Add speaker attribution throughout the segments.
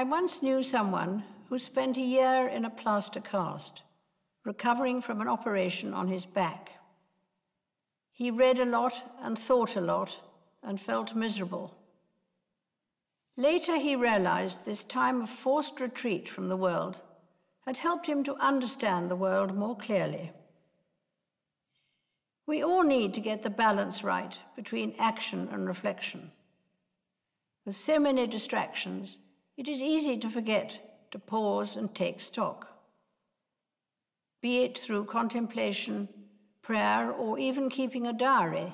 Speaker 1: I once knew someone who spent a year in a plaster cast, recovering from an operation on his back. He read a lot and thought a lot and felt miserable. Later, he realized this time of forced retreat from the world had helped him to understand the world more clearly. We all need to get the balance right between action and reflection. With so many distractions, it is easy to forget to pause and take stock. Be it through contemplation, prayer, or even keeping a diary,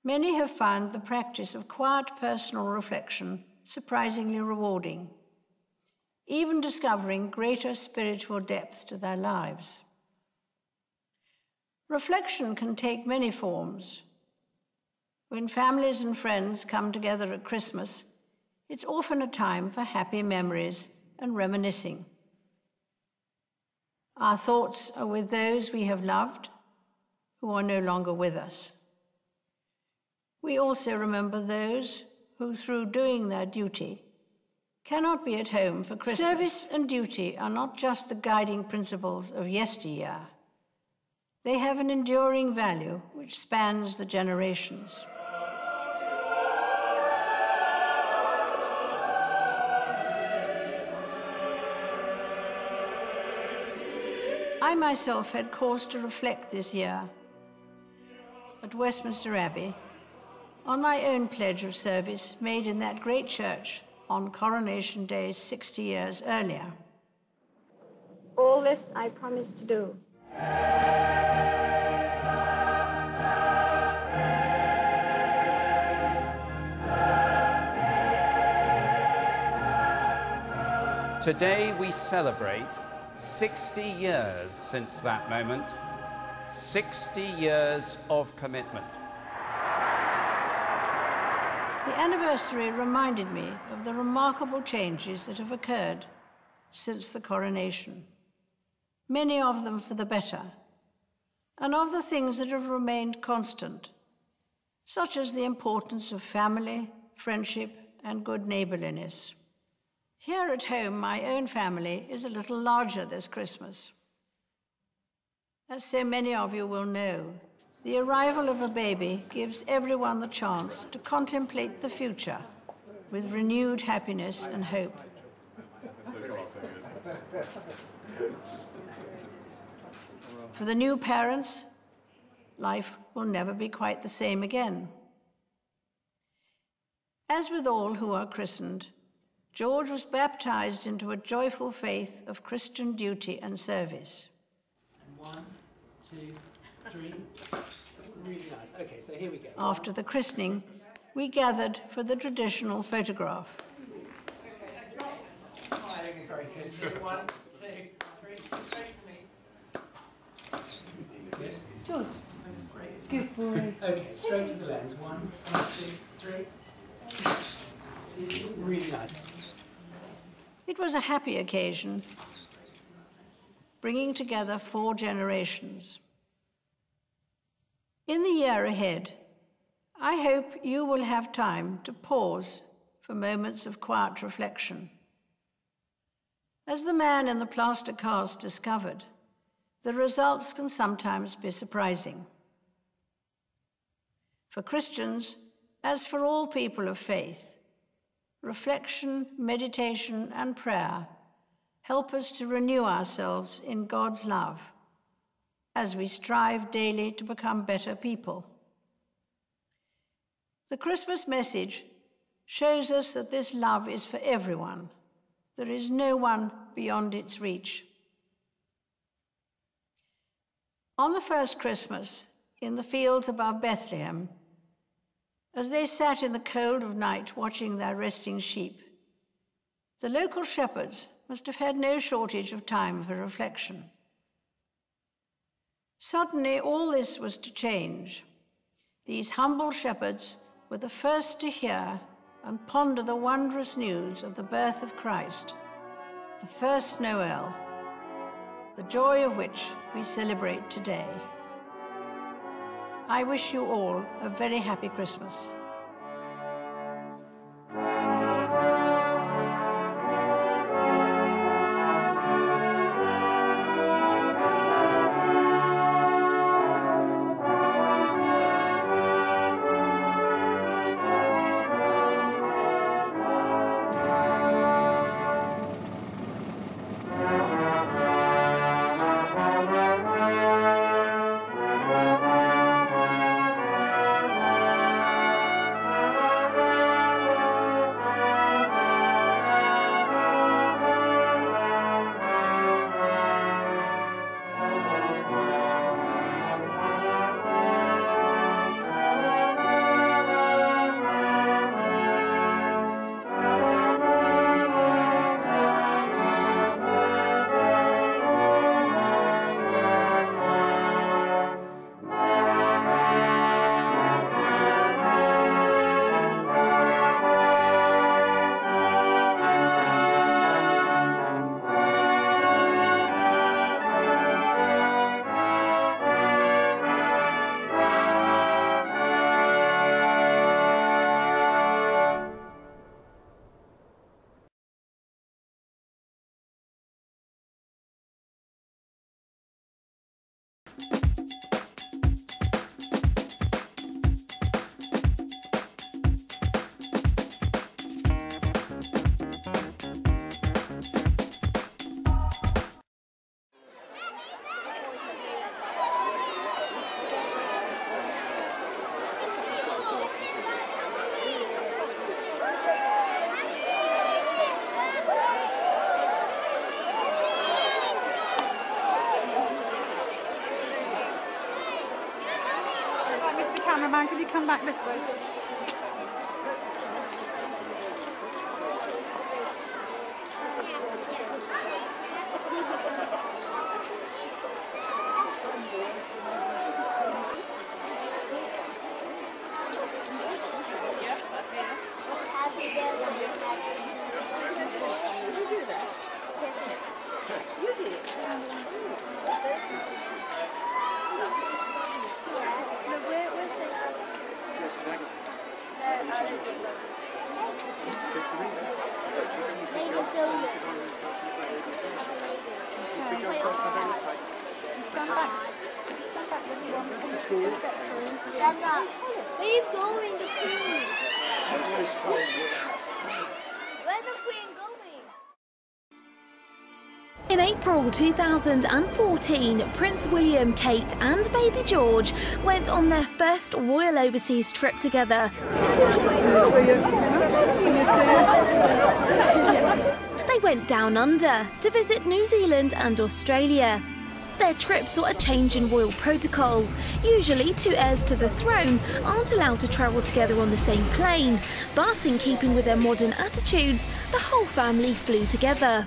Speaker 1: many have found the practice of quiet personal reflection surprisingly rewarding, even discovering greater spiritual depth to their lives. Reflection can take many forms. When families and friends come together at Christmas, it's often a time for happy memories and reminiscing. Our thoughts are with those we have loved who are no longer with us. We also remember those who, through doing their duty, cannot be at home for Christmas. Service and duty are not just the guiding principles of yesteryear. They have an enduring value which spans the generations. I myself had cause to reflect this year at Westminster Abbey on my own pledge of service made in that great church on Coronation Day 60 years earlier.
Speaker 2: All this I promise to do.
Speaker 3: Today we celebrate 60 years since that moment, 60 years of commitment.
Speaker 1: The anniversary reminded me of the remarkable changes that have occurred since the coronation, many of them for the better, and of the things that have remained constant, such as the importance of family, friendship, and good neighborliness. Here at home, my own family is a little larger this Christmas. As so many of you will know, the arrival of a baby gives everyone the chance to contemplate the future with renewed happiness and hope.
Speaker 4: So far, so good.
Speaker 1: For the new parents, life will never be quite the same again. As with all who are christened, George was baptized into a joyful faith of Christian duty and service.
Speaker 5: And 1, 2, 3. Really nice. Okay, so here we go.
Speaker 1: After the christening, we gathered for the traditional photograph.
Speaker 5: I think it's very good. 1, 2, 3. Straight to me. Good.
Speaker 6: George. Good boy.
Speaker 5: Okay, straight to the lens. 1, 2, 3. Really nice.
Speaker 1: It was a happy occasion, bringing together 4 generations. In the year ahead, I hope you will have time to pause for moments of quiet reflection. As the man in the plaster cast discovered, the results can sometimes be surprising. For Christians, as for all people of faith, reflection, meditation, and prayer help us to renew ourselves in God's love as we strive daily to become better people. The Christmas message shows us that this love is for everyone. There is no one beyond its reach. On the first Christmas, in the fields above Bethlehem, as they sat in the cold of night watching their resting sheep, the local shepherds must have had no shortage of time for reflection. Suddenly, all this was to change. These humble shepherds were the first to hear and ponder the wondrous news of the birth of Christ, the first Noel, the joy of which we celebrate today. I wish you all a very happy Christmas.
Speaker 6: Diane, could you come back this way?
Speaker 2: Where are you going, the Queen? Where's the Queen going?
Speaker 7: In April 2014, Prince William, Kate and baby George went on their first royal overseas trip together. They went down under to visit New Zealand and Australia. Their trip saw a change in royal protocol. Usually, two heirs to the throne aren't allowed to travel together on the same plane, but in keeping with their modern attitudes, the whole family flew together.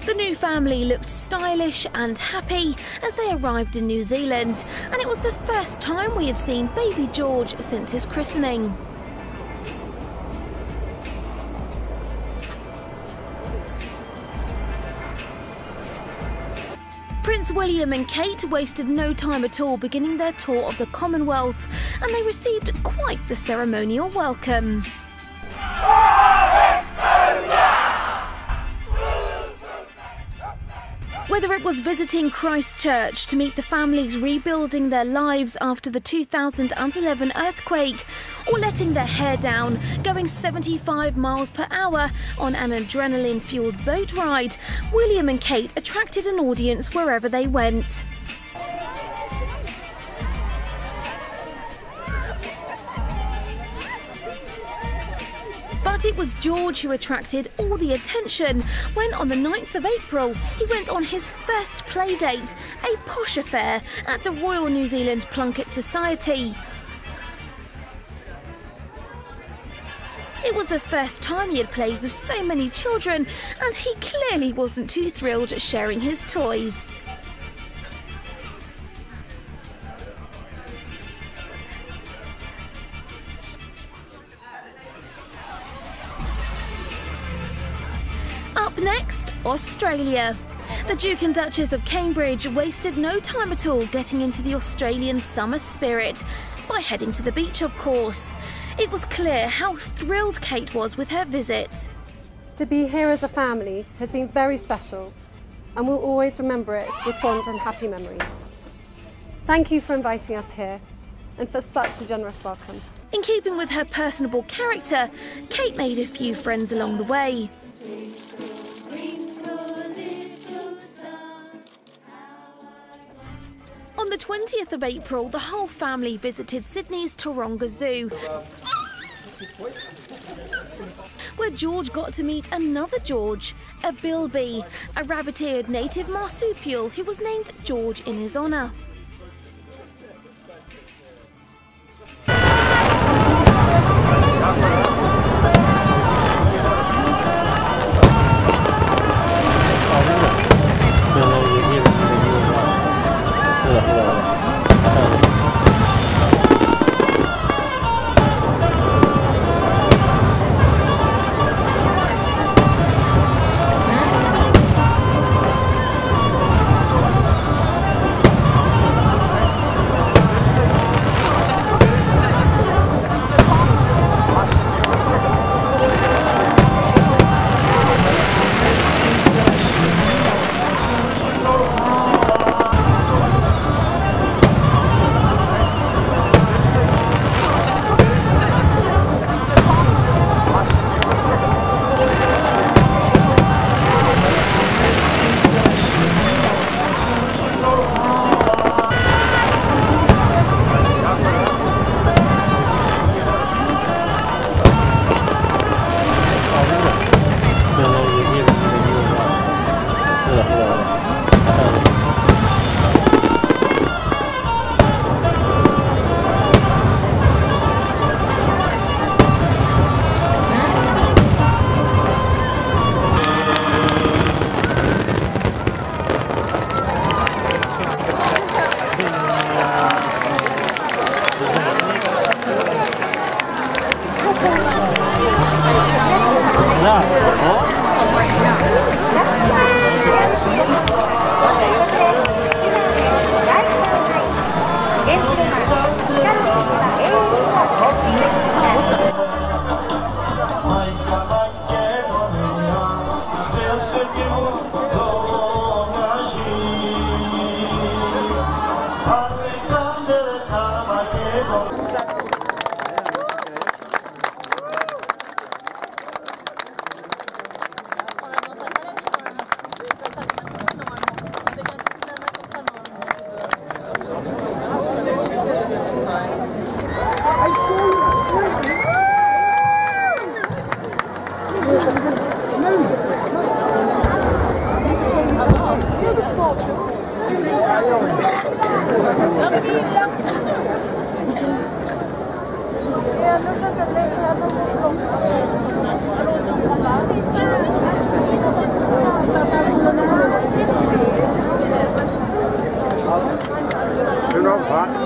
Speaker 7: The new family looked stylish and happy as they arrived in New Zealand, and it was the first time we had seen baby George since his christening. Prince William and Kate wasted no time at all beginning their tour of the Commonwealth, and they received quite the ceremonial welcome. Whether it was visiting Christchurch to meet the families rebuilding their lives after the 2011 earthquake, or letting their hair down, going 75 miles per hour on an adrenaline-fueled boat ride, William and Kate attracted an audience wherever they went. But it was George who attracted all the attention when on the 9th of April he went on his first playdate, a posh affair at the Royal New Zealand Plunket Society. It was the first time he had played with so many children, and he clearly wasn't too thrilled sharing his toys. Up next, Australia. The Duke and Duchess of Cambridge wasted no time at all getting into the Australian summer spirit, by heading to the beach, of course. It was clear how thrilled Kate was with her visit.
Speaker 8: To be here as a family has been very special, and we'll always remember it with fond and happy memories. Thank you for inviting us here, and for such a generous welcome.
Speaker 7: In keeping with her personable character, Kate made a few friends along the way. On the 20th of April, the whole family visited Sydney's Taronga Zoo, where George got to meet another George, a bilby, a rabbit-eared native marsupial who was named George in his honour.
Speaker 9: Hot.